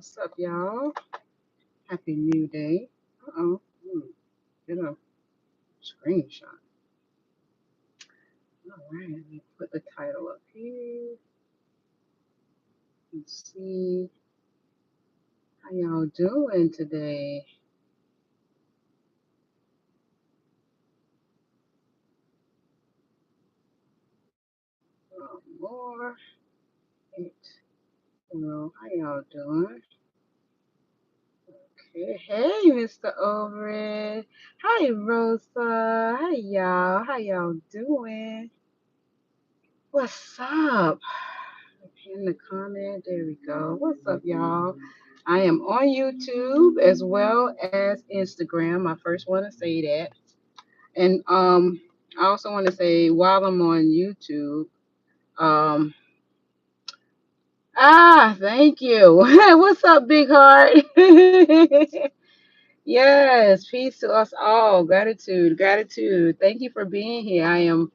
What's up, y'all? Happy New Day. Uh-oh. Get a screenshot. All right, let me put the title up here. Let's see how y'all doing today. More. It, how y'all doing? Okay. Hey, Mr. Overett. Hi, Rosa. Hi, y'all. How y'all doing? What's up? In the comment. There we go. What's up, y'all? I am on YouTube as well as Instagram. I first want to say that. And I also want to say while I'm on YouTube, um thank you. What's up, big heart? Yes, peace to us all. Gratitude, gratitude. Thank you for being here. I am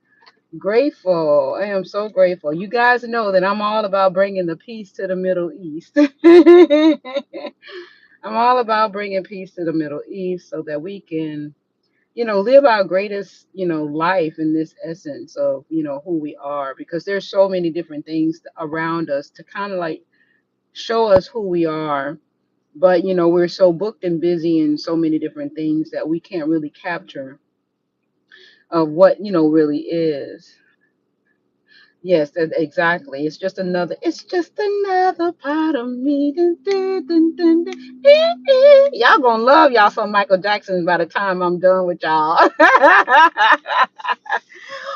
grateful. I am so grateful. You guys know that I'm all about bringing the peace to the Middle East. I'm all about bringing peace to the Middle East so that we can, live our greatest, life in this essence of, who we are, because there's so many different things around us to kind of like show us who we are. But, we're so booked and busy in so many different things that we can't really capture of what, really is. Yes, exactly. It's just another part of me. Dun, dun, dun, dun, dun, Y'all gonna love y'all some Michael Jackson by the time I'm done with y'all.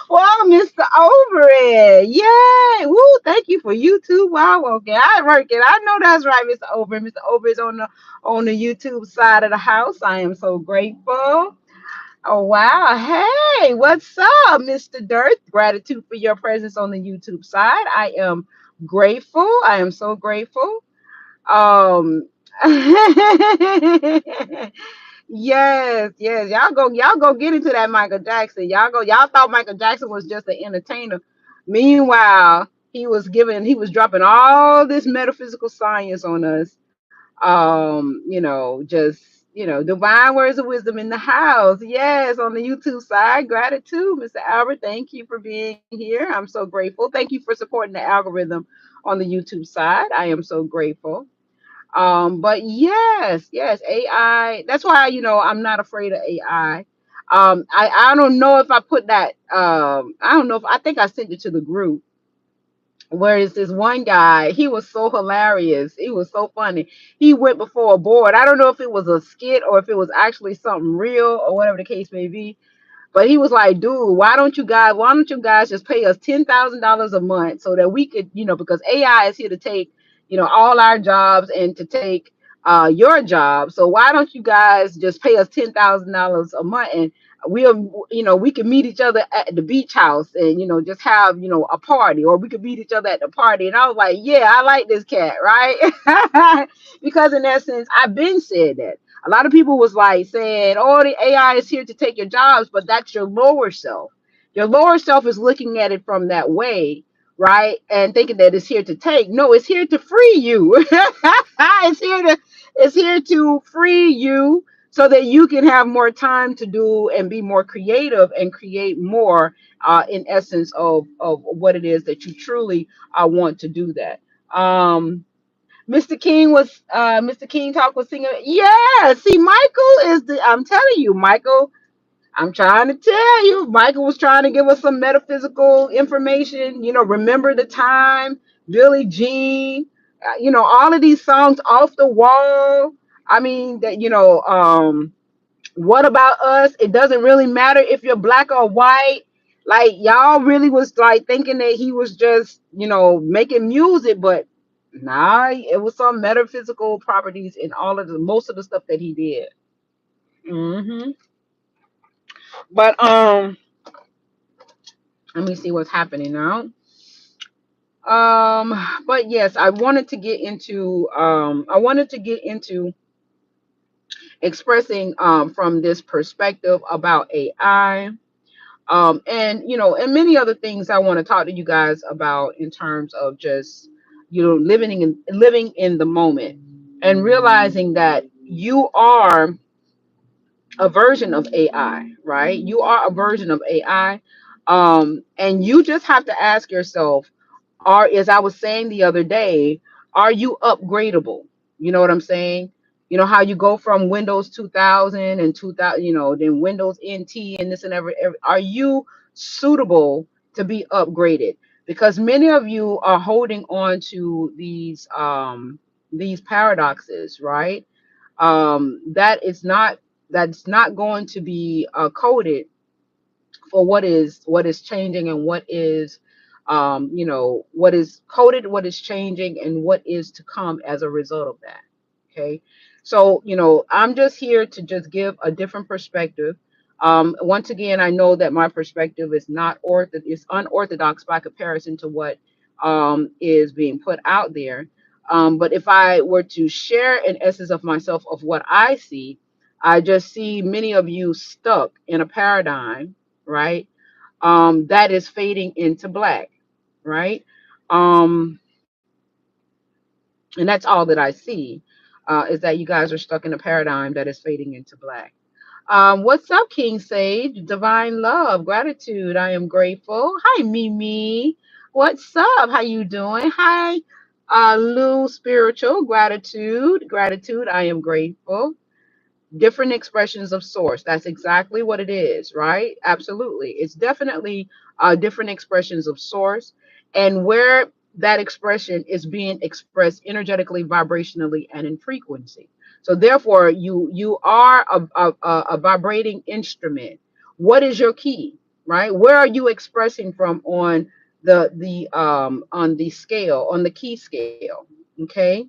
Well, Mr. Overett. Yay. Woo, thank you for YouTube. Wow, okay. I work it. I know that's right, Mr. Overett. Mr. Overett's on the YouTube side of the house. I am so grateful. Oh wow. Hey, what's up, Mr. Dirt? Gratitude for your presence on the YouTube side. I am grateful. I am so grateful. Um yes. Y'all go get into that Michael Jackson. Y'all thought Michael Jackson was just an entertainer. Meanwhile, he was dropping all this metaphysical science on us. Just divine words of wisdom in the house. Yes, on the YouTube side. Gratitude, Mr. Albert. Thank you for being here. I'm so grateful. Thank you for supporting the algorithm on the YouTube side. I am so grateful. But yes, AI. That's why I'm not afraid of AI. I don't know if I put that. I don't know if I think I sent it to the group. Whereas this one guy, he was so hilarious. He was so funny. He went before a board. I don't know if it was a skit or if it was actually something real or whatever the case may be. But he was like, dude, why don't you guys just pay us $10,000 a month so that we could, because AI is here to take, all our jobs and to take your job. So why don't you guys just pay us $10,000 a month, and we can meet each other at the beach house and, just have, a party, or we could meet each other at the party. And I was like, yeah, I like this cat, right? Because in essence, I've been said that. A lot of people was like saying, "Oh, the AI is here to take your jobs," but that's your lower self. Your lower self is looking at it from that way, right? And thinking that it's here to take. No, it's here to free you. It's here to free you so that you can have more time to do and be more creative and create more in essence of what it is that you truly want to do that. Mr. King talk was singing. Yeah, see, I'm telling you, Michael, I'm trying to tell you, Michael was trying to give us some metaphysical information, remember the time, Billie Jean, all of these songs off the wall. I mean that, what about us? It doesn't really matter if you're black or white. Like y'all really was like thinking that he was just, making music, but nah, it was some metaphysical properties in all of the most of the stuff that he did. But let me see what's happening now. But yes, I wanted to get into expressing from this perspective about AI. And and many other things I want to talk to you guys about in terms of just living in the moment. and realizing that you are a version of AI, right? You are a version of AI. And you just have to ask yourself, are, as I was saying the other day, are you upgradable? You know what I'm saying? You know how you go from Windows 2000 and 2000, then Windows NT and this and every. Are you suitable to be upgraded? Because many of you are holding on to these paradoxes, right? That is not, that's not going to be coded for what is changing, and what is what is coded, what is changing, and what is to come as a result of that. Okay, so I'm just here to just give a different perspective. Once again, I know that my perspective is not is unorthodox by comparison to what is being put out there. But if I were to share an essence of myself of what I see, I just see many of you stuck in a paradigm, right? That is fading into black, right? Um, and that's all that I see, is that you guys are stuck in a paradigm that is fading into black. What's up, King Sage? Divine love, gratitude. I am grateful. Hi, Mimi. What's up? How you doing? Hi, Lou. Spiritual gratitude, gratitude. I am grateful. Different expressions of source. That's exactly what it is, right? Absolutely. It's definitely different expressions of source, and where that expression is being expressed energetically, vibrationally, and in frequency. So therefore, you are a vibrating instrument. What is your key, right? Where are you expressing from on the scale, on the key scale? Okay,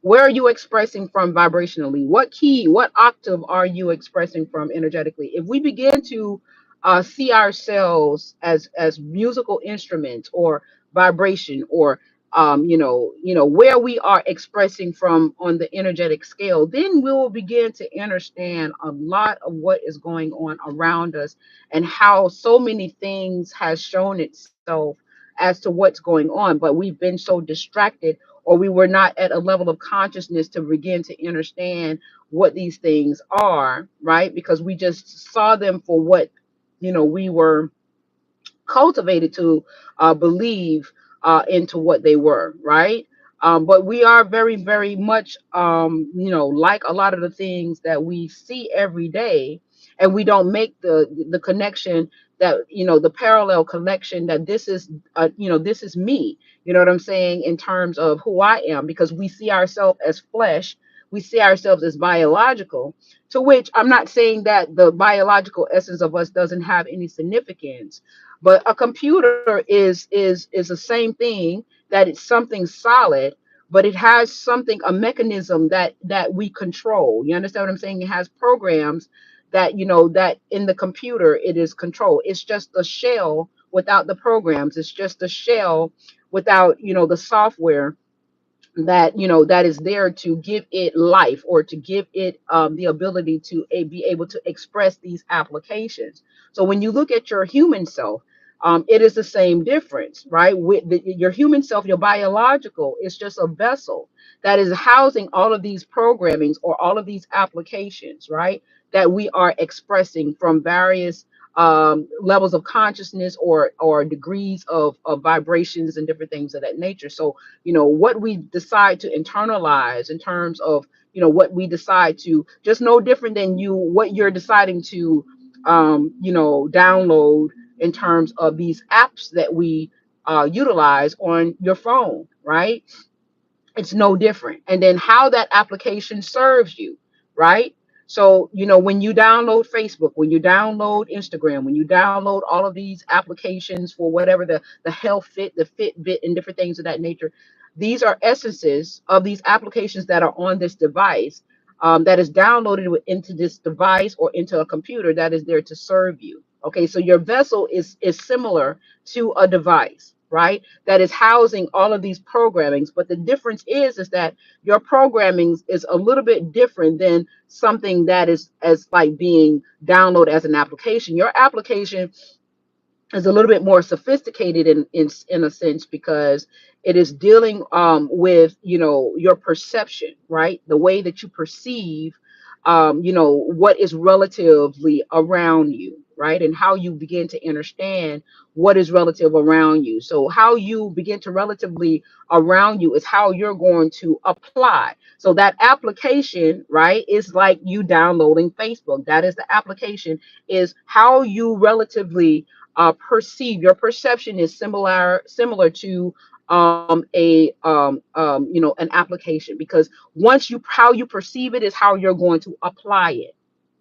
where are you expressing from vibrationally? What key, what octave are you expressing from energetically? If we begin to see ourselves as musical instruments, or vibration, or where we are expressing from on the energetic scale, then we will begin to understand a lot of what is going on around us, and how so many things has shown itself as to what's going on. But we've been so distracted, or we were not at a level of consciousness to begin to understand what these things are, right? Because we just saw them for what we were cultivated to believe into what they were, right? But we are very, very much, like a lot of the things that we see every day, and we don't make the connection, that the parallel connection, that this is me. You know what I'm saying, in terms of who I am, because we see ourselves as flesh, we see ourselves as biological. To which I'm not saying that the biological essence of us doesn't have any significance, but a computer is the same thing, that it's something solid, but it has something, a mechanism that we control. You understand what I'm saying? It has programs that that in the computer it is controlled. It's just a shell without the programs. It's just a shell without the software that that is there to give it life, or to give it the ability to be able to express these applications. So when you look at your human self, it is the same difference, right? Your human self, your biological, is just a vessel that is housing all of these programmings, or all of these applications, right? That we are expressing from various levels of consciousness, or degrees of vibrations and different things of that nature. So what we decide to internalize, in terms of what we decide to, just no different than what you're deciding to download, in terms of these apps that we utilize on your phone, right? It's no different. And then how that application serves you, right? So when you download Facebook, when you download Instagram, when you download all of these applications for whatever, the health fit, the Fitbit, and different things of that nature, these are essences of these applications that are on this device, that is downloaded into this device, or into a computer that is there to serve you. Okay, so your vessel is similar to a device, right? That is housing all of these programmings. But the difference is that your programming is a little bit different than something that is as like being downloaded as an application. Your application is a little bit more sophisticated in a sense, because it is dealing with, your perception, right? The way that you perceive, what is relatively around you, right? And how you begin to understand what is relative around you. So how you begin to relatively around you is how you're going to apply. So that application, right, is like you downloading Facebook. That is the application, is how you relatively perceive. Your perception is similar to an application, because once you how you perceive it is how you're going to apply it,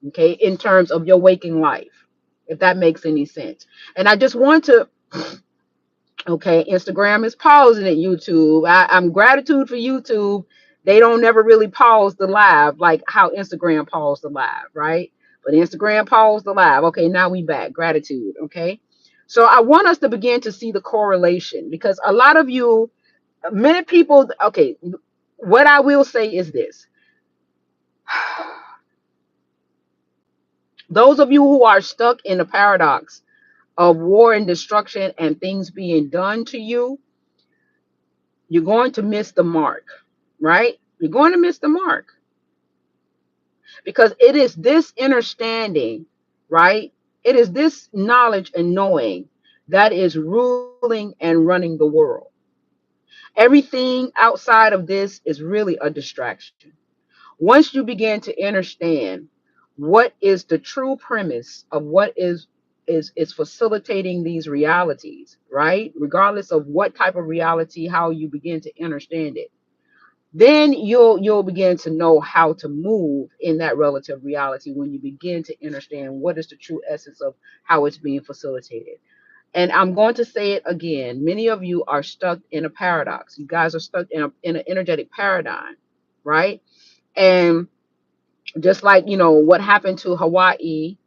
okay, in terms of your waking life, if that makes any sense. And I just want to, okay, Instagram is pausing at YouTube. I'm gratitude for YouTube. They don't never really pause the live like how Instagram paused the live, right? But Instagram paused the live. Okay, now we back. Gratitude. Okay. So I want us to begin to see the correlation, because a lot of you, many people, okay, what I will say is this. Those of you who are stuck in the paradox of war and destruction and things being done to you, you're going to miss the mark, right? You're going to miss the mark, because it is this understanding, right? It is this knowledge and knowing that is ruling and running the world. Everything outside of this is really a distraction. Once you begin to understand what is the true premise of what is facilitating these realities, right? Regardless of what type of reality, how you begin to understand it, then you'll begin to know how to move in that relative reality, when you begin to understand what is the true essence of how it's being facilitated. And I'm going to say it again. Many of you are stuck in a paradox. You guys are stuck in an energetic paradigm, right? And just like, what happened to Hawaii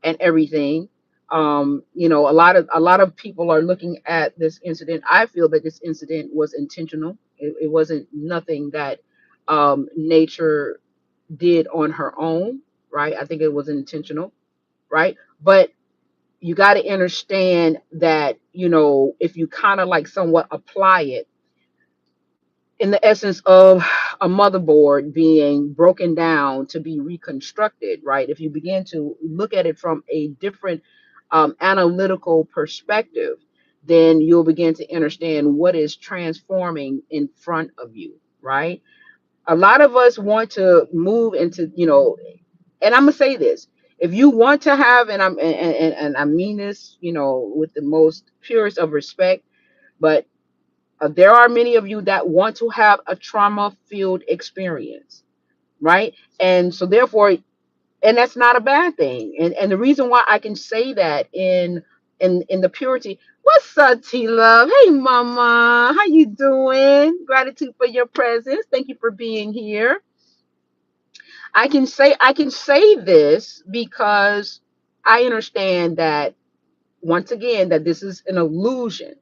and everything, a lot of people are looking at this incident. I feel that this incident was intentional. It wasn't nothing that nature did on her own, right? I think it was intentional, right? But you got to understand that, if you kind of like somewhat apply it in the essence of a motherboard being broken down to be reconstructed, right? If you begin to look at it from a different analytical perspective, then you'll begin to understand what is transforming in front of you, right? A lot of us want to move into, and I'm gonna say this: if you want to have, and I mean this, with the most purest of respect, but there are many of you that want to have a trauma-filled experience, right? And so therefore, and that's not a bad thing. And the reason why I can say that in the purity. What's up, T Love? Hey, Mama, how you doing? Gratitude for your presence. Thank you for being here. I can say this because I understand that, once again, that this is an illusion,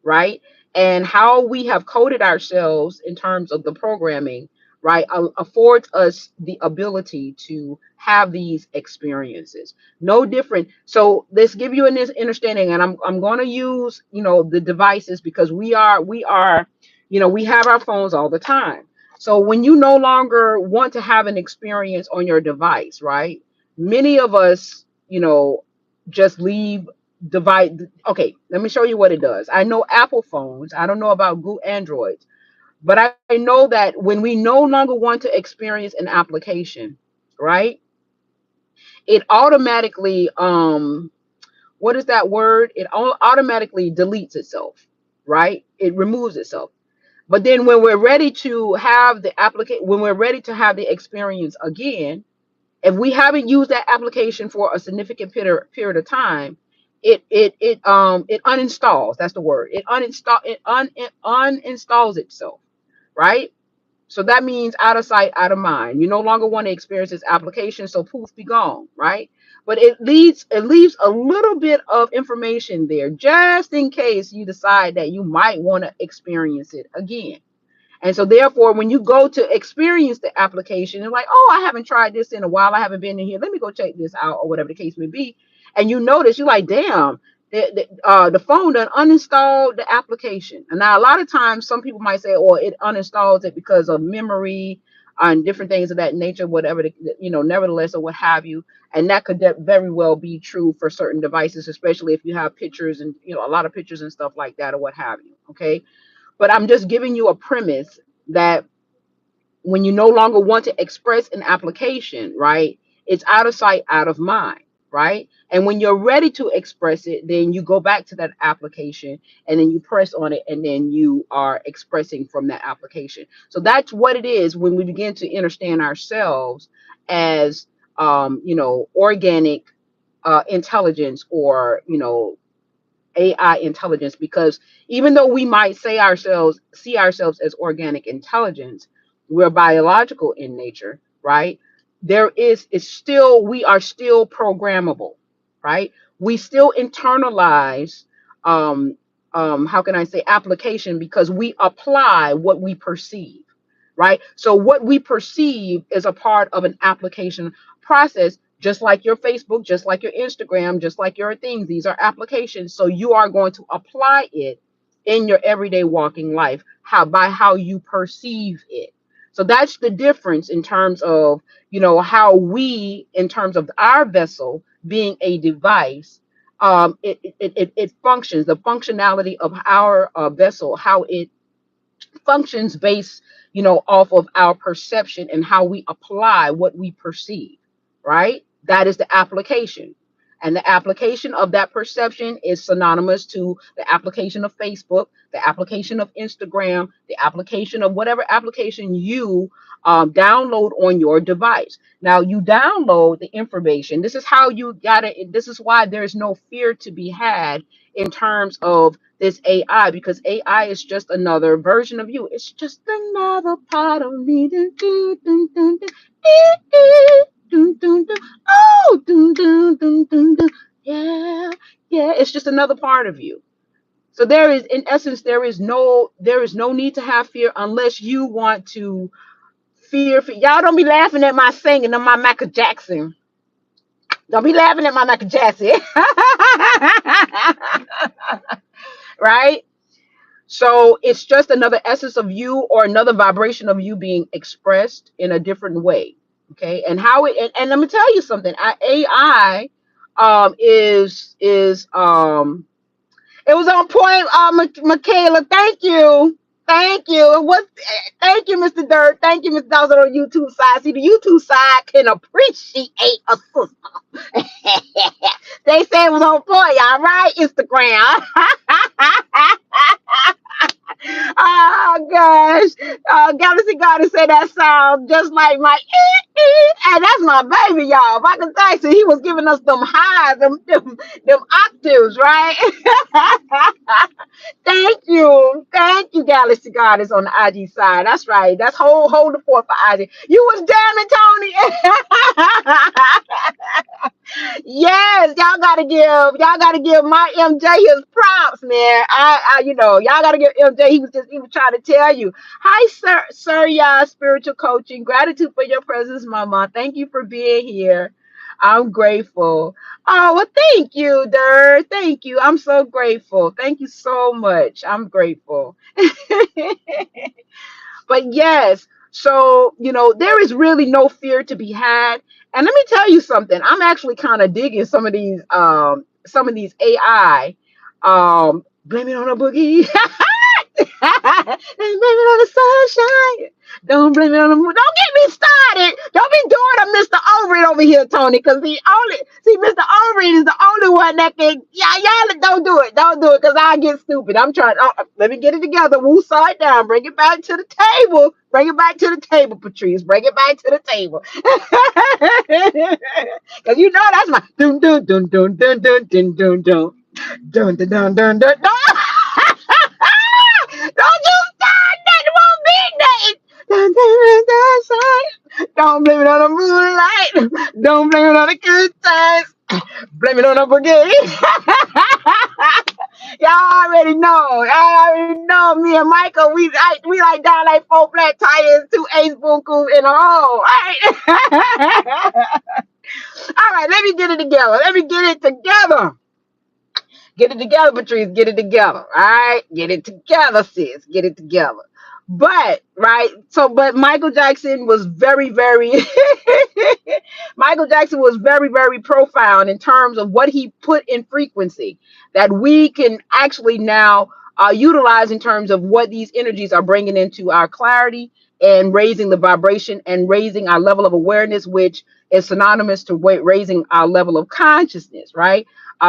right? And how we have coded ourselves in terms of the programming, right, affords us the ability to have these experiences. No different. So let's give you an understanding, and I'm going to use, the devices, because we are, we have our phones all the time. So when you no longer want to have an experience on your device, right? Many of us, just leave device. Okay, let me show you what it does. I know Apple phones. I don't know about Google Androids, but I know that when we no longer want to experience an application, right? It automatically what is that word? It automatically deletes itself, right? It removes itself. But then when we're ready to have the when we're ready to have the experience again, if we haven't used that application for a significant period of time, it uninstalls. That's the word. It uninstalls itself, right? So that means out of sight, out of mind. You no longer want to experience this application, so poof, be gone, right? But it leaves a little bit of information there, just in case you decide that you might want to experience it again. And so therefore, when you go to experience the application, and like, oh, I haven't tried this in a while. I haven't been in here. Let me go check this out, or whatever the case may be. And you notice, you're like, damn, the phone done uninstalled the application. And now a lot of times some people might say, "Oh, it uninstalls it because of memory and different things of that nature, whatever nevertheless, or what have you." And that could very well be true for certain devices, especially if you have pictures and a lot of pictures and stuff like that, or what have you. Okay, but I'm just giving you a premise that when you no longer want to express an application, right? It's out of sight, out of mind, right? And when you're ready to express it, then you go back to that application and then you press on it and then you are expressing from that application. So that's what it is when we begin to understand ourselves as, organic intelligence, or, AI intelligence, because even though we might see ourselves as organic intelligence, we're biological in nature, right? We are still programmable, right? We still internalize, um, how can I say, application, because we apply what we perceive, right? So what we perceive is a part of an application process, just like your Facebook, just like your Instagram, just like your things. These are applications. So you are going to apply it in your everyday walking life, by how you perceive it. So that's the difference in terms of, how we, in terms of our vessel being a device, it functions, the functionality of our vessel, how it functions based, off of our perception and how we apply what we perceive, right? That is the application. And the application of that perception is synonymous to the application of Facebook, the application of Instagram, the application of whatever application you download on your device. Now, you download the information. This is how you got it. This is why there's no fear to be had in terms of this AI, because AI is just another version of you. It's just another part of me. Dun, dun, dun, dun, dun, dun, dun, dun. Oh, dun, dun, dun, dun, dun. Yeah, yeah. It's just another part of you. So in essence, there is no need to have fear unless you want to fear. Y'all don't be laughing at my singing of my Michael Jackson. Don't be laughing at my Michael Jackson. Right? So it's just another essence of you, or another vibration of you being expressed in a different way. Okay. And and let me tell you something. AI is it was on point, Michaela. Thank you. Thank you. Thank you, Mr. Dirt. Thank you, Mr. Dawson on the YouTube side. See, the YouTube side can appreciate a sister. They say it was on point, y'all, right? Instagram. Oh gosh, Galaxy Garden say that sound just like my and that's my baby, y'all. Michael Jackson, he was giving us them highs, them octaves, right? Thank you, Galaxy Goddess on the IG side. That's right. That's hold the fort for IG. You was jamming, Tony. Yes, y'all gotta give my MJ his props, man. Y'all gotta give MJ. He was trying to tell you. Hi, sir, y'all. Spiritual coaching. Gratitude for your presence, Mama. Thank you for being here. I'm grateful. Oh, well, thank you, Dur. Thank you. I'm so grateful. Thank you so much. I'm grateful. But yes, so there is really no fear to be had. And let me tell you something. I'm actually kind of digging some of these AI. Blame it on a boogie. Blame it on the sunshine. Don't blame it on the moon. Don't get me started. Don't be doing a Mr. Overeem over here, Tony. Because Mr. Overeem is the only one that can. Yeah, y'all don't do it. Don't do it, because I get stupid. I'm trying. Let me get it together. Woo, saw it down. Bring it back to the table. Bring it back to the table, Patrice. Bring it back to the table. Because that's my dun dun dun dun dun dun dun dun dun dun dun dun dun dun. Don't you start nothing, won't be nothing. Dun, dun, dun, dun, dun. Don't blame it on the moonlight. Don't blame it on the good times. Blame it on the boogie. Y'all already know. Me and Michael, we like down like 4 flat tires, 2 ace bunkus in a row. All right, let me get it together. Get it together, Patrice. Get it together. All right. Get it together, sis. Get it together. But right. So, but Michael Jackson was very, very Michael Jackson was very, very profound in terms of what he put in frequency that we can actually now utilize in terms of what these energies are bringing into our clarity and raising the vibration and raising our level of awareness, which is synonymous to raising our level of consciousness, right?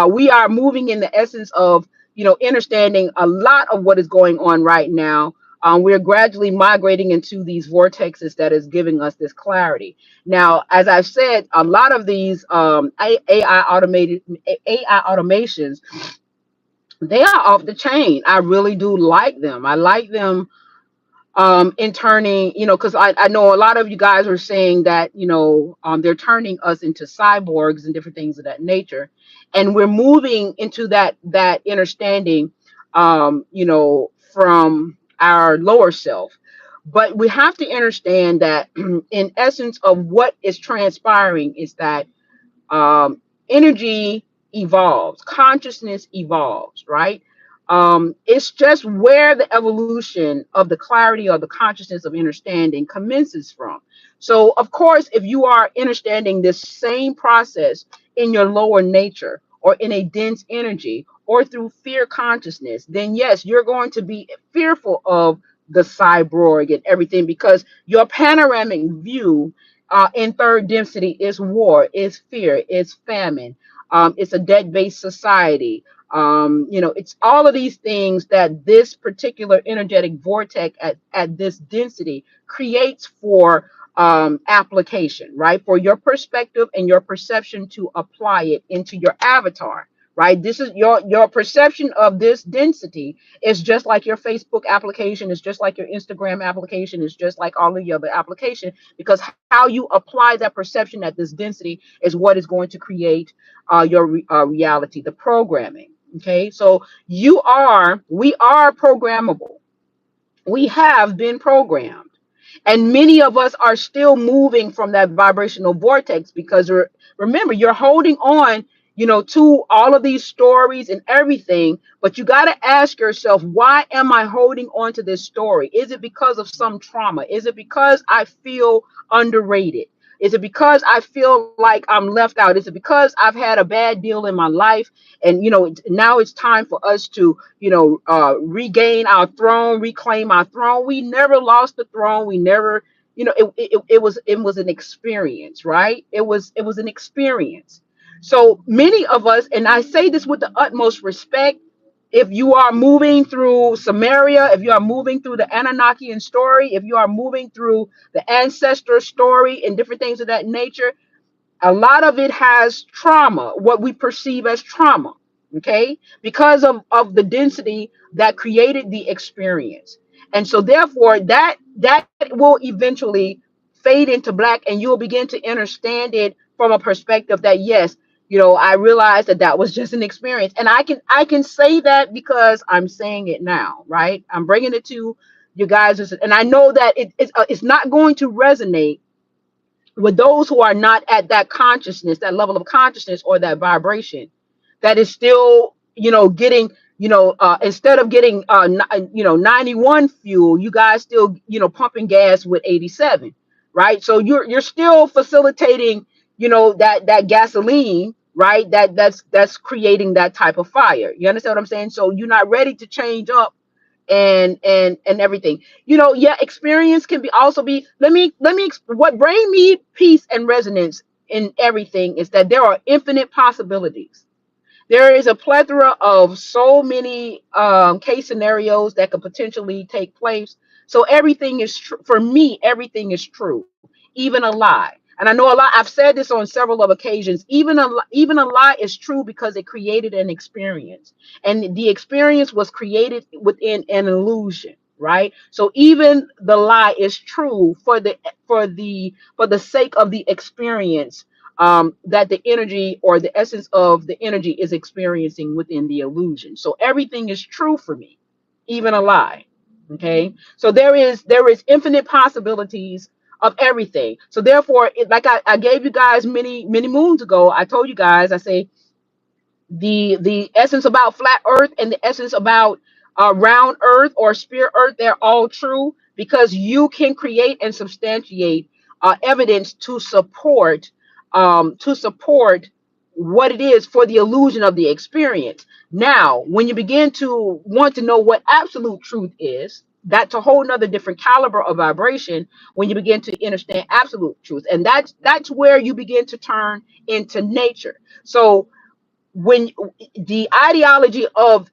We are moving in the essence of, understanding a lot of what is going on right now. We're gradually migrating into these vortexes that is giving us this clarity. Now, as I've said, a lot of these AI automations, they are off the chain. I really do like them. I like them in turning, because I know a lot of you guys are saying that, they're turning us into cyborgs and different things of that nature. And we're moving into that understanding, from our lower self. But we have to understand that in essence of what is transpiring is that energy evolves, consciousness evolves, right? It's just where the evolution of the clarity or the consciousness of understanding commences from. So, of course, if you are understanding this same process in your lower nature or in a dense energy or through fear consciousness, then yes, you're going to be fearful of the cyborg and everything because your panoramic view in third density is war, is fear, is famine, it's a debt-based society. It's all of these things that this particular energetic vortex at this density creates for application, right? For your perspective and your perception to apply it into your avatar, right? This is your perception of this density is just like your Facebook application, is just like your Instagram application, is just like all of your other application, because how you apply that perception at this density is what is going to create your reality, the programming. Okay, so we are programmable. We have been programmed, and many of us are still moving from that vibrational vortex because remember, you're holding on, to all of these stories and everything, but you got to ask yourself, why am I holding on to this story? Is it because of some trauma? Is it because I feel underrated? Is it because I feel like I'm left out? Is it because I've had a bad deal in my life, and now it's time for us to regain our throne, reclaim our throne? We never lost the throne. We never, it was an experience, right? It was an experience. So many of us, and I say this with the utmost respect, if you are moving through Samaria, if you are moving through the Anunnakian story, if you are moving through the ancestor story and different things of that nature, a lot of it has trauma, what we perceive as trauma, okay, because of the density that created the experience. And so therefore that will eventually fade into black, and you'll begin to understand it from a perspective that, yes, I realized that was just an experience. And I can say that because I'm saying it now, right? I'm bringing it to you guys, and I know that it's not going to resonate with those who are not at that consciousness, that level of consciousness or that vibration, that is still, getting, instead of getting, 91 fuel, you guys still, pumping gas with 87, right? So you're still facilitating, that gasoline, right? That's creating that type of fire. You understand what I'm saying? So you're not ready to change up and everything. Yeah, experience can be also be, what bring me peace and resonance in everything is that there are infinite possibilities. There is a plethora of so many case scenarios that could potentially take place. So everything is true for me. Everything is true, even a lie. And I know a lot. I've said this on several of occasions. Even a lie is true because it created an experience, and the experience was created within an illusion. Right. So even the lie is true for the sake of the experience, that the energy or the essence of the energy is experiencing within the illusion. So everything is true for me, even a lie. Okay. So there is infinite possibilities of everything. So therefore, like I gave you guys many, many moons ago, I told you guys, I say, the essence about flat earth and the essence about round earth or sphere earth, they're all true because you can create and substantiate evidence to support what it is for the illusion of the experience. Now when you begin to want to know what absolute truth is, that's a whole nother different caliber of vibration when you begin to understand absolute truth, and that's where you begin to turn into nature. So when the ideology of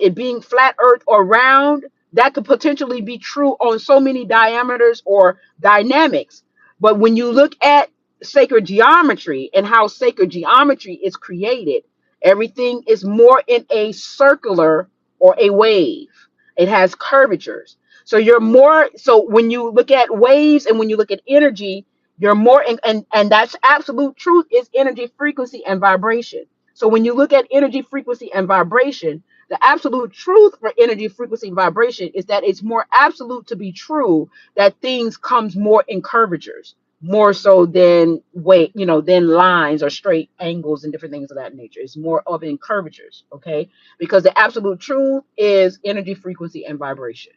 it being flat earth or round, that could potentially be true on so many diameters or dynamics, but when you look at sacred geometry and how sacred geometry is created, everything is more in a circular or a wave. It has curvatures. So you're more, so when you look at waves and when you look at energy, you're more and that's absolute truth, is energy, frequency, and vibration. So when you look at energy, frequency, and vibration, the absolute truth for energy, frequency, and vibration is that it's more absolute to be true that things comes more in curvatures, more so than than lines or straight angles and different things of that nature. It's more of in curvatures, okay? Because the absolute truth is energy, frequency, and vibration.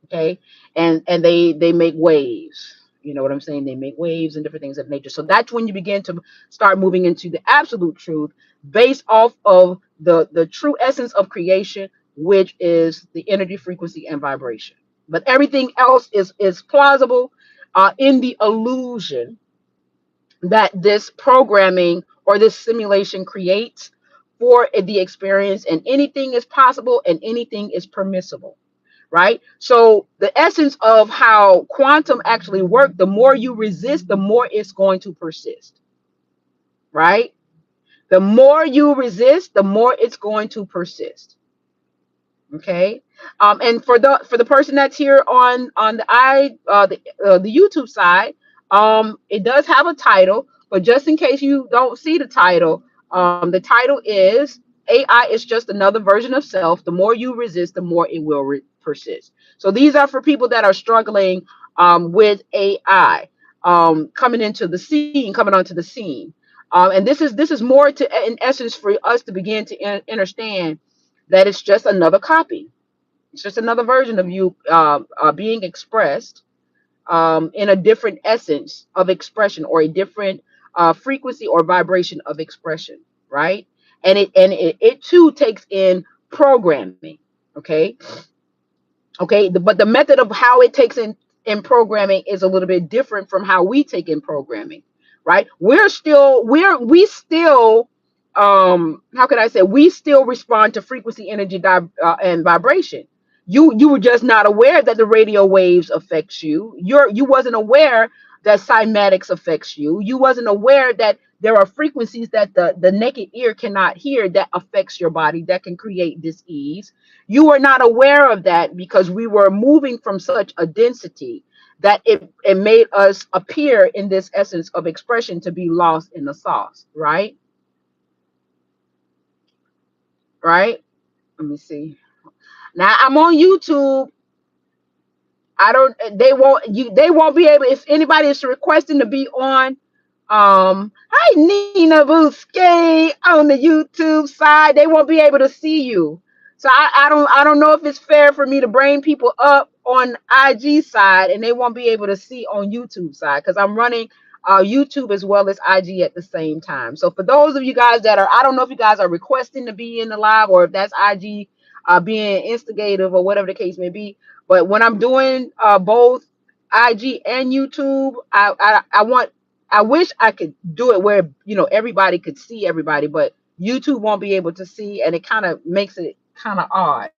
Okay, and they make waves, you know what I'm saying, they make waves and different things of nature. So that's when you begin to start moving into the absolute truth based off of the true essence of creation, which is the energy, frequency, and vibration. But everything else is plausible in the illusion that this programming or this simulation creates for the experience, and anything is possible and anything is permissible, right? So the essence of how quantum actually works, the more you resist, the more it's going to persist, right? The more you resist, the more it's going to persist. Okay. And for the person that's here on the YouTube side, it does have a title, but just in case you don't see the title, the title is AI is just another version of self. The more you resist, the more it will persist. So these are for people that are struggling with AI coming onto the scene. And this is more to, in essence, for us to begin to understand that it's just another copy. It's just another version of you being expressed in a different essence of expression, or a different frequency or vibration of expression, right? And it too takes in programming. Okay, okay. But the method of how it takes in programming is a little bit different from how we take in programming, right? We still how could I say, we still respond to frequency, energy, and vibration. You were just not aware that the radio waves affects you. You wasn't aware that cymatics affects you. You wasn't aware that there are frequencies that the naked ear cannot hear that affects your body, that can create dis-ease. You were not aware of that because we were moving from such a density that it made us appear in this essence of expression to be lost in the sauce, right? Right? Let me see. Now I'm on YouTube. I don't. They won't be able. If anybody is requesting to be on, hi Nina Busquet on the YouTube side, they won't be able to see you. So I don't know if it's fair for me to bring people up on IG side and they won't be able to see on YouTube side, because I'm running YouTube as well as IG at the same time. So for those of you guys that are, I don't know if you guys are requesting to be in the live or if that's IG being instigative or whatever the case may be. But when I'm doing both IG and YouTube, I wish I could do it where everybody could see everybody, but YouTube won't be able to see, and it kind of makes it kind of odd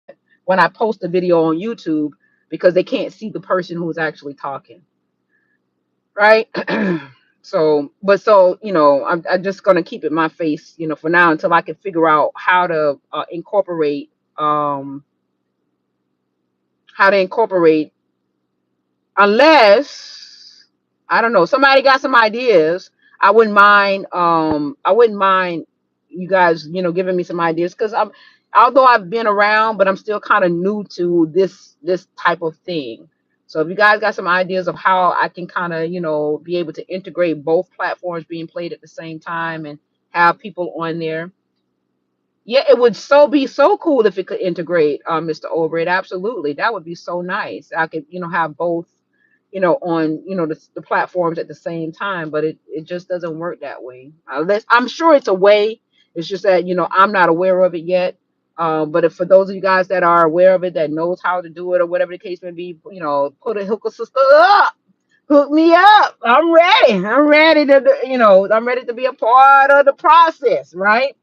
when I post a video on YouTube because they can't see the person who's actually talking, right? I'm just gonna keep it my face, for now until I can figure out um how to incorporate, unless I don't know, somebody got some ideas. I wouldn't mind you guys, giving me some ideas, because although I've been around, but I'm still kind of new to this type of thing. So if you guys got some ideas of how I can kind of, be able to integrate both platforms being played at the same time and have people on there, Yeah, it would be so cool if it could integrate, Mr. Overett. Absolutely, that would be so nice. I could, have both, on, the platforms at the same time, but it just doesn't work that way. Unless, I'm sure it's a way. It's just that, I'm not aware of it yet. But if for those of you guys that are aware of it, that knows how to do it or whatever the case may be, put a hook a sister up, hook me up. I'm ready. I'm ready to, I'm ready to be a part of the process, right?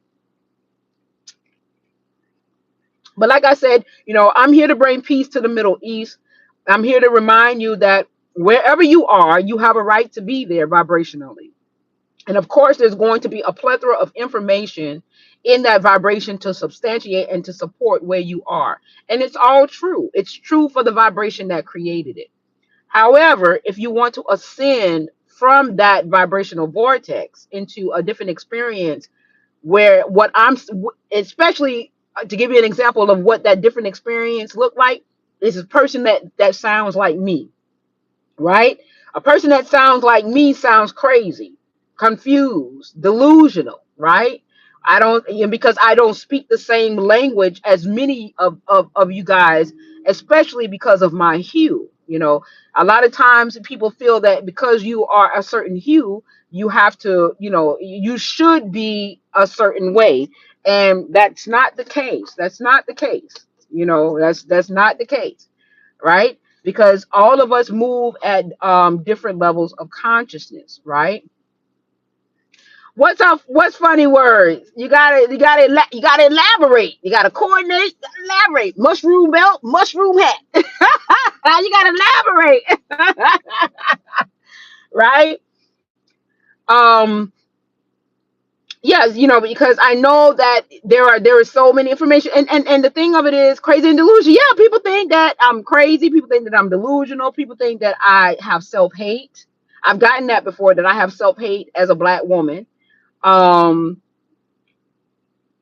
But like I said, I'm here to bring peace to the Middle East. I'm here to remind you that wherever you are, you have a right to be there vibrationally. And of course, there's going to be a plethora of information in that vibration to substantiate and to support where you are. And it's all true. It's true for the vibration that created it. However, if you want to ascend from that vibrational vortex into a different experience, where what I'm, especially to give you an example of what that different experience looked like, is a person that sounds like me, right? A person that sounds like me sounds crazy, confused, delusional, right? I don't, because I don't speak the same language as many of you guys, especially because of my hue. A lot of times people feel that because you are a certain hue, you have to, you should be a certain way. And that's not the case. That's not the case. That's not the case, right? Because all of us move at different levels of consciousness, right? What's up? What's funny words? You gotta elaborate. You gotta coordinate, elaborate. Mushroom belt, mushroom hat. You gotta elaborate, right? Um, yes, because I know that there is so many information, and the thing of it is crazy and delusion. Yeah, people think that I'm crazy. People think that I'm delusional. People think that I have self hate. I've gotten that before, that I have self hate as a black woman. Um,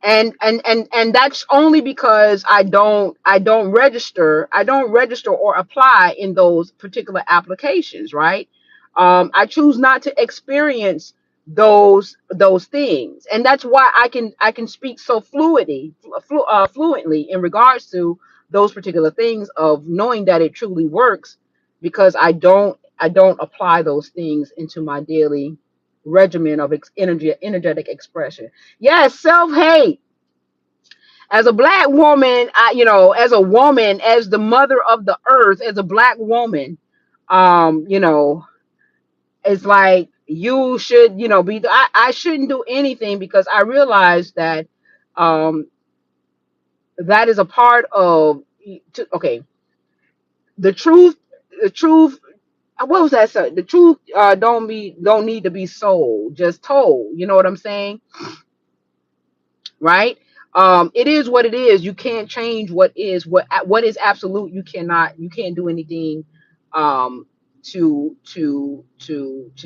and that's only because I don't register or apply in those particular applications, right? I choose not to experience those things, and that's why I can speak so fluently in regards to those particular things, of knowing that it truly works, because I don't apply those things into my daily regimen of energetic expression. Yes, self-hate. As a black woman, as a woman, as the mother of the earth, as a black woman, um, you know, it's like you should, I shouldn't do anything, because I realize that um that is a part of, okay, the truth, the truth, what was that? The truth don't need to be sold, just told. You know what I'm saying? Right. It is what it is. You can't change what is absolute. You can't do anything um to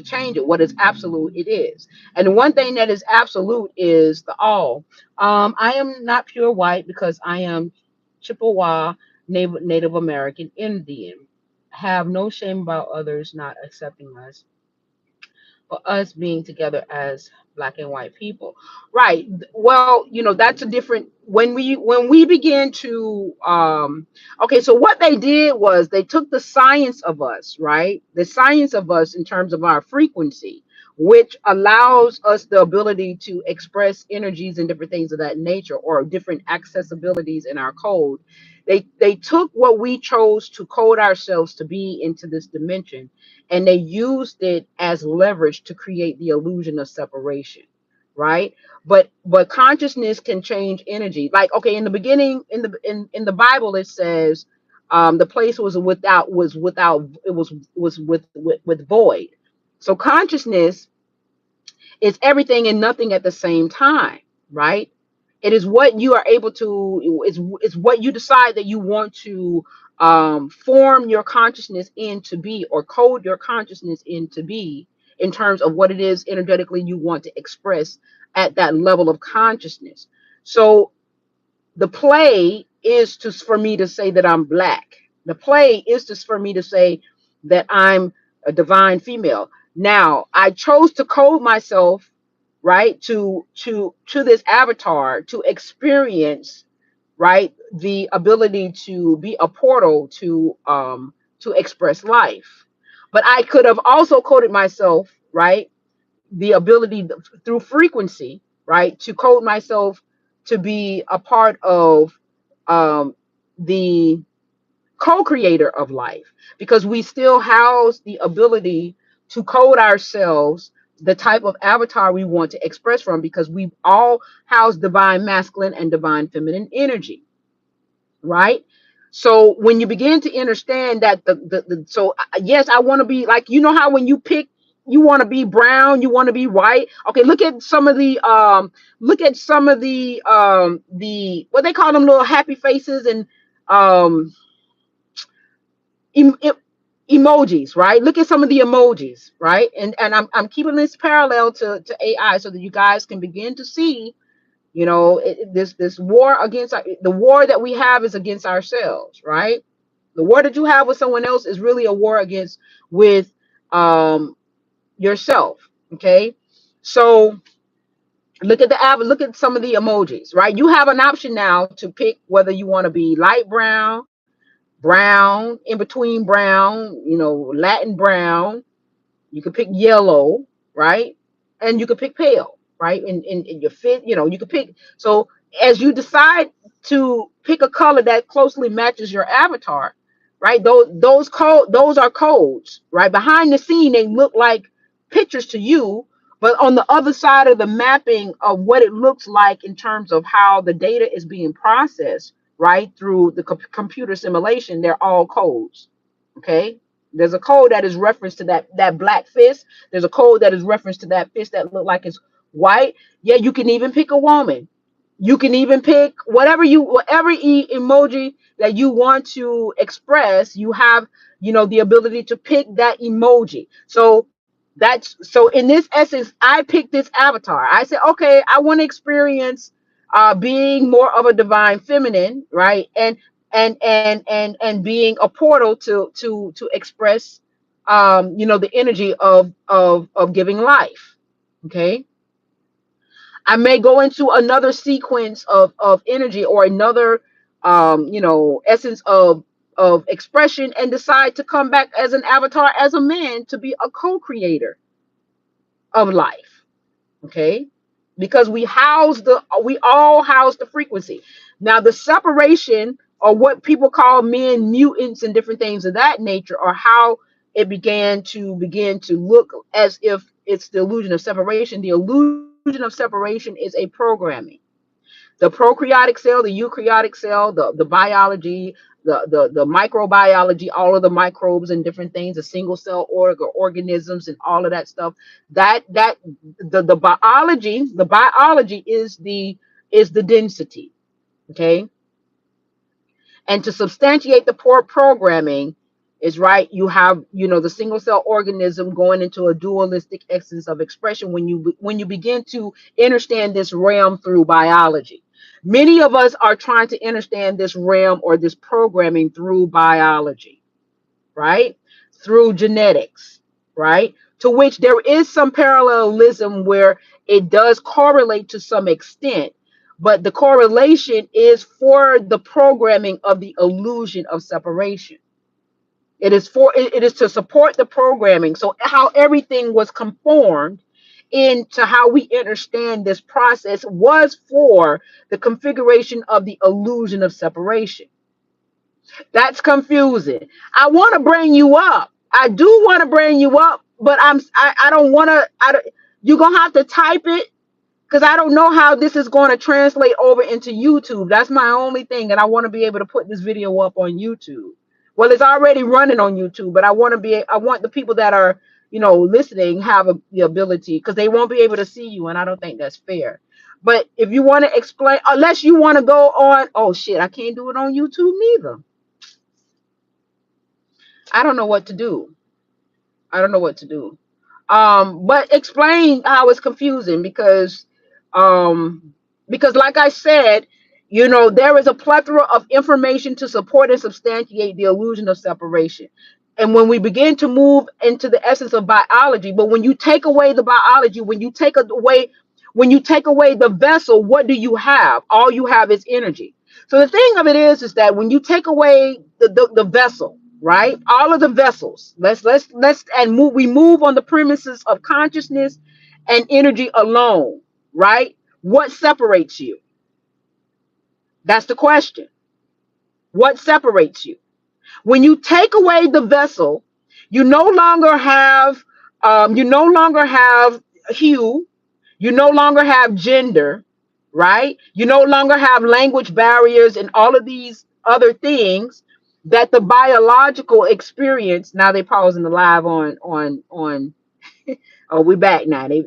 change it. What is absolute, it is. And the one thing that is absolute is the all. I am not pure white, because I am Chippewa, Native American Indian. Have no shame about others not accepting us, for us being together as black and white people. Right. Well, that's a different, when we begin to okay, so what they did was they took the science of us, right? The science of us in terms of our frequency, which allows us the ability to express energies and different things of that nature, or different accessibilities in our code. They took what we chose to code ourselves to be into this dimension, and they used it as leverage to create the illusion of separation, right? But consciousness can change energy. Like, okay, in the beginning, in the Bible, it says the place was without, it was with void. So consciousness is everything and nothing at the same time, right? It is what you are able to, is what you decide that you want to form your consciousness into be, or code your consciousness into be, in terms of what it is energetically you want to express at that level of consciousness. So the play is to for me to say that I'm black. The play is to for me to say that I'm a divine female. Now, I chose to code myself right, to this avatar to experience, right, the ability to be a portal to express life. But I could have also coded myself, right, the ability through frequency, right, to code myself to be a part of the co-creator of life, because we still house the ability to code ourselves the type of avatar we want to express from, because we all house divine masculine and divine feminine energy, right? So when you begin to understand that yes, I want to be like, you know how when you pick, you want to be brown, you want to be white. Okay, look at some of the what they call them, little happy faces and um em- em- emojis, right? Look at some of the emojis, right? And I'm keeping this parallel to AI so that you guys can begin to see, this war against the war that we have is against ourselves, right? The war that you have with someone else is really a war against with um yourself. Okay, so look at some of the emojis, right? You have an option now to pick whether you want to be light brown, brown, in between brown, Latin brown. You could pick yellow, right? And you could pick pale, right? In your fit, you could pick. So as you decide to pick a color that closely matches your avatar, right? Those are codes, right? Behind the scene, they look like pictures to you, but on the other side of the mapping of what it looks like in terms of how the data is being processed, right, through the computer simulation, they're all codes. Okay, there's a code that is referenced to that black fist. There's a code that is referenced to that fist that look like it's white. Yeah, you can even pick a woman. You can even pick whatever emoji that you want to express. You have, the ability to pick that emoji. So in this essence, I picked this avatar. I said, okay, I want to experience being more of a divine feminine, right? And being a portal to express the energy of giving life. Okay, I may go into another sequence of energy or another essence of expression and decide to come back as an avatar as a man to be a co-creator of life. Okay, because we all house the frequency. Now the separation, or what people call men mutants and different things of that nature, or how it began to look as if it's the illusion of separation. The illusion of separation is a programming. The prokaryotic cell, the eukaryotic cell, the biology, the microbiology, all of the microbes and different things, the single cell organisms and all of that stuff. That the biology is the density. Okay, and to substantiate the poor programming is, right, you have, the single cell organism going into a dualistic essence of expression when you begin to understand this realm through biology. Many of us are trying to understand this realm or this programming through biology, right, through genetics, right, to which there is some parallelism where it does correlate to some extent, but the correlation is for the programming of the illusion of separation. It is to support the programming. So how everything was conformed into how we understand this process was for the configuration of the illusion of separation. That's confusing. I want to bring you up. I do want to bring you up, but I don't want to. You're gonna have to type it, because I don't know how this is going to translate over into YouTube. That's my only thing, and I want to be able to put this video up on YouTube. Well, it's already running on YouTube, but I want the people that are, listening, have the ability, because they won't be able to see you, and I don't think that's fair. But if you want to explain, unless you want to go on, oh shit, I can't do it on YouTube neither. I don't know what to do. I don't know what to do. But explain how it's confusing, because like I said, there is a plethora of information to support and substantiate the illusion of separation. And when we begin to move into the essence of biology, but when you take away the biology, when you take away When you take away the vessel, what do you have? All you have is energy. So the thing of it is that when you take away the vessel, right? All of the vessels, let's and move, we move on the premises of consciousness and energy alone, right? What separates you? That's the question. What separates you? When you take away the vessel, you no longer have hue, you no longer have gender, right? You no longer have language barriers and all of these other things that the biological experience. Now they pausing the live on. Oh, we're back now. They,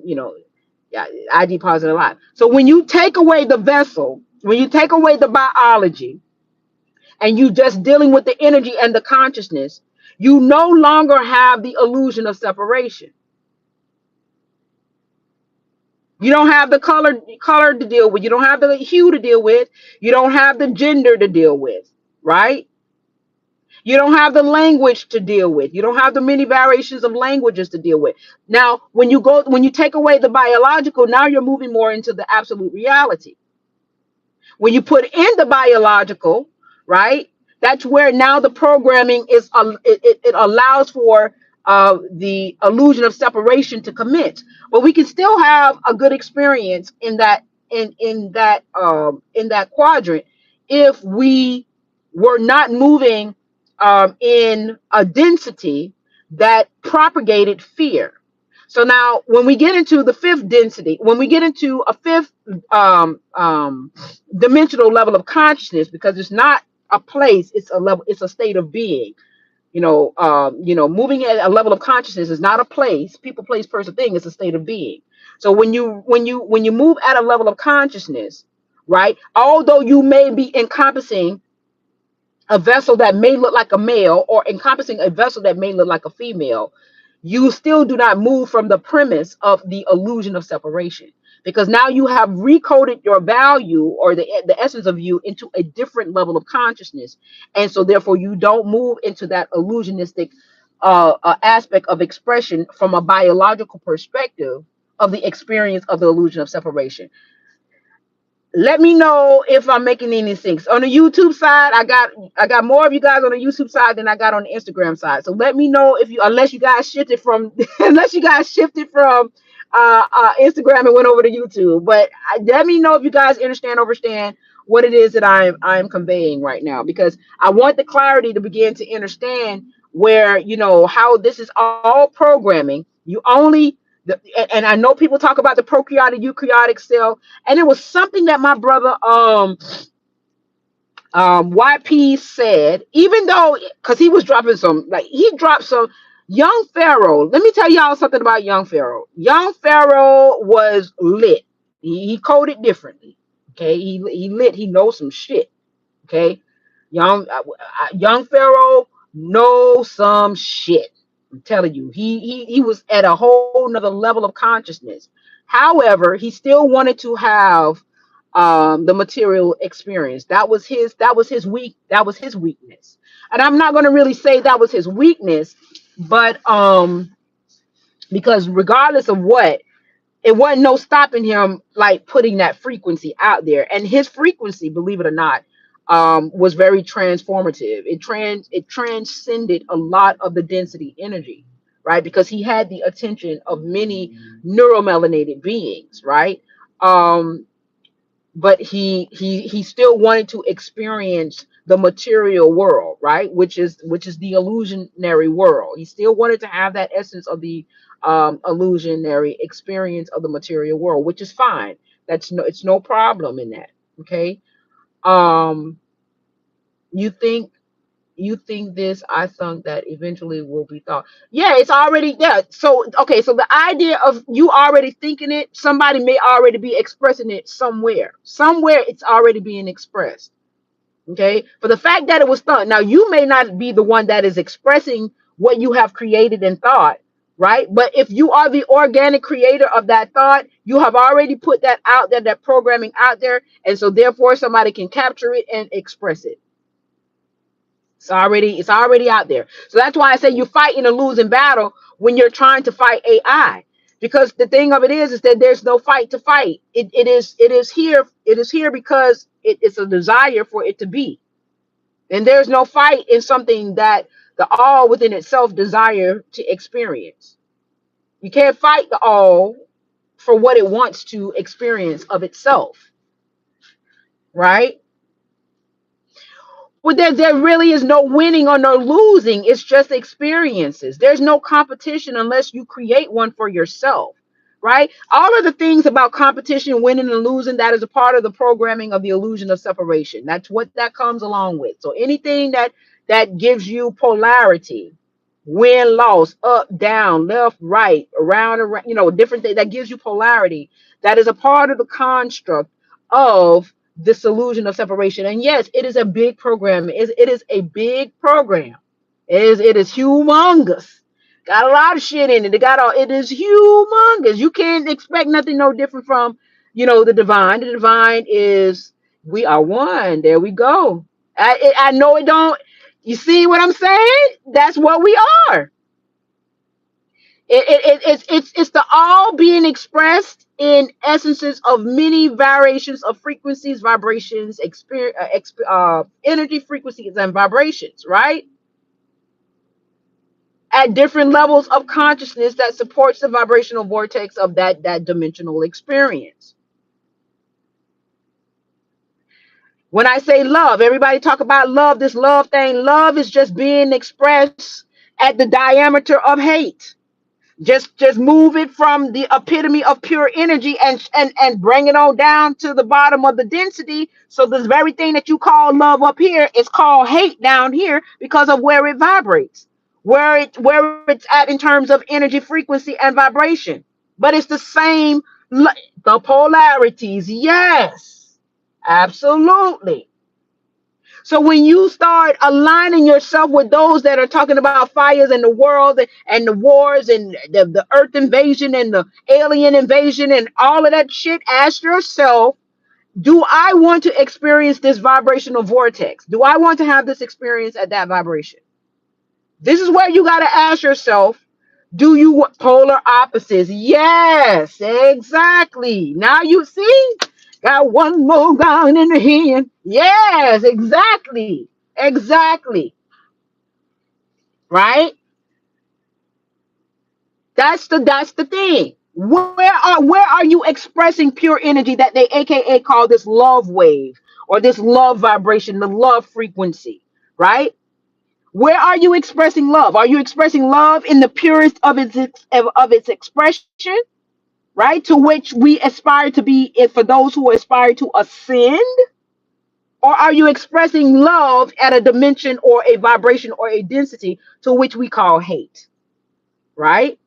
yeah, IG pausing the live. So when you take away the vessel, when you take away the biology, and you just dealing with the energy and the consciousness, you no longer have the illusion of separation. You don't have the color to deal with. You don't have the hue to deal with. You don't have the gender to deal with, right? You don't have the language to deal with. You don't have the many variations of languages to deal with. Now, when you take away the biological, now you're moving more into the absolute reality. When you put in the biological, right? That's where now the programming is. It allows for the illusion of separation to commit, but we can still have a good experience in that in that quadrant if we were not moving in a density that propagated fear. So now, when we get into the fifth density, when we get into a fifth dimensional level of consciousness, because it's not a place, it's a level, it's a state of being. Moving at a level of consciousness is not a place, people, place, person, thing. It's a state of being. So when you move at a level of consciousness, right? Although you may be encompassing a vessel that may look like a male or encompassing a vessel that may look like a female, you still do not move from the premise of the illusion of separation, because now you have recoded your value or the essence of you into a different level of consciousness. And so therefore you don't move into that illusionistic aspect of expression from a biological perspective of the experience of the illusion of separation. Let me know if I'm making any sense. On the YouTube side, I got more of you guys on the YouTube side than I got on the Instagram side. So let me know if you, unless you guys shifted from Instagram and went over to YouTube. But let me know if you guys understand what it is that I'm conveying right now, because I want the clarity to begin to understand where, how this is all programming. You only and I know people talk about the prokaryotic eukaryotic cell, and it was something that my brother YP said, even though, because he was dropping some, like he dropped some. Young Pharaoh, let me tell y'all something about Young Pharaoh. Young Pharaoh was lit. He coded differently. Okay, he lit. He knows some shit. Okay, young Pharaoh knows some shit. I'm telling you, he was at a whole nother level of consciousness. However, he still wanted to have the material experience. That was his weakness. And I'm not going to really say that was his weakness, but because regardless of what, it wasn't no stopping him, like putting that frequency out there. And his frequency, believe it or not, was very transformative. It transcended a lot of the density energy, right? Because he had the attention of many neuromelanated beings, right? um but he still wanted to experience the material world, right? Which is the illusionary world. He still wanted to have that essence of the illusionary experience of the material world, which is fine. It's no problem in that. Okay. um you think this, I think that eventually will be thought. Yeah, it's already, yeah. So okay, so the idea of you already thinking it, somebody may already be expressing it somewhere it's already being expressed. Okay, for the fact that it was thought, now you may not be the one that is expressing what you have created and thought, right? But if you are the organic creator of that thought, you have already put that out there, that programming out there, and so therefore somebody can capture it and express it. It's already out there. So that's why I say you're fighting a losing battle when you're trying to fight AI, Because the thing of it is that there's no fight to fight. It is here because it's a desire for it to be. And there's no fight in something that the all within itself desire to experience. You can't fight the all for what it wants to experience of itself, right? Well, there really is no winning or no losing. It's just experiences. There's no competition unless you create one for yourself, right? All of the things about competition, winning and losing, that is a part of the programming of the illusion of separation. That's what that comes along with. So anything that gives you polarity, win, loss, up, down, left, right, around, different things that gives you polarity, that is a part of the construct of this illusion of separation. And yes, it is a big program. It is a big program. It is humongous. Got a lot of shit in it. It is humongous. You can't expect nothing no different from, the divine. The divine is we are one. There we go. I know it don't. You see what I'm saying? That's what we are. It's the all being expressed in essences of many variations of frequencies, vibrations, energy frequencies and vibrations, right? At different levels of consciousness that supports the vibrational vortex of that dimensional experience. When I say love, everybody talk about love, this love thing. Love is just being expressed at the diameter of hate. Just move it from the epitome of pure energy and bring it on down to the bottom of the density. So this very thing that you call love up here is called hate down here because of where it vibrates, where it's at in terms of energy, frequency, and vibration. But it's the same, the polarities. Yes, absolutely. So when you start aligning yourself with those that are talking about fires in the world and the wars and the earth invasion and the alien invasion and all of that shit, ask yourself, do I want to experience this vibrational vortex? Do I want to have this experience at that vibration? This is where you got to ask yourself, do you want polar opposites? Yes, exactly. Now you see, got one more gun in the hand. Yes, exactly. Exactly. Right? That's the thing. Where are you expressing pure energy that they AKA call this love wave or this love vibration, the love frequency, right? Where are you expressing love? Are you expressing love in the purest of its expression, right? To which we aspire to be, for those who aspire to ascend? Or are you expressing love at a dimension or a vibration or a density to which we call hate, right?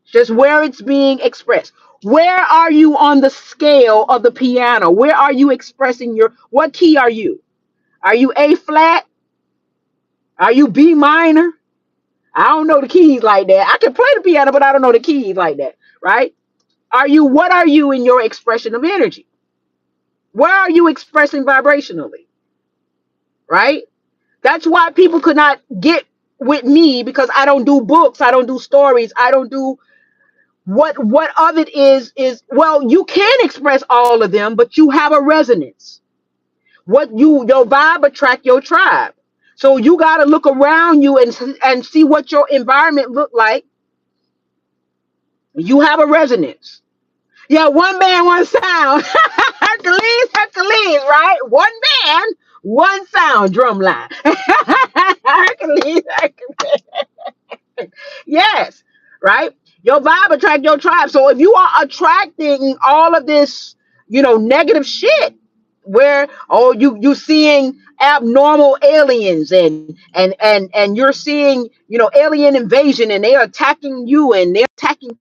Just where it's being expressed. Where are you on the scale of the piano? Where are you expressing what key are you? Are you A flat? Are you B minor? I don't know the keys like that. I can play the piano, but I don't know the keys like that, right? What are you in your expression of energy? Where are you expressing vibrationally, right? That's why people could not get with me, because I don't do books, I don't do stories, I don't do what of it is, well, you can express all of them, but you have a resonance. Your vibe attract your tribe. So you got to look around you and see what your environment look like. You have a resonance. Yeah, one band, one sound. Hercules, right? One band, one sound, drum line. Hercules. Yes, right? Your vibe attract your tribe. So if you are attracting all of this, negative shit, where you seeing abnormal aliens and you're seeing alien invasion and they're attacking you and they're attacking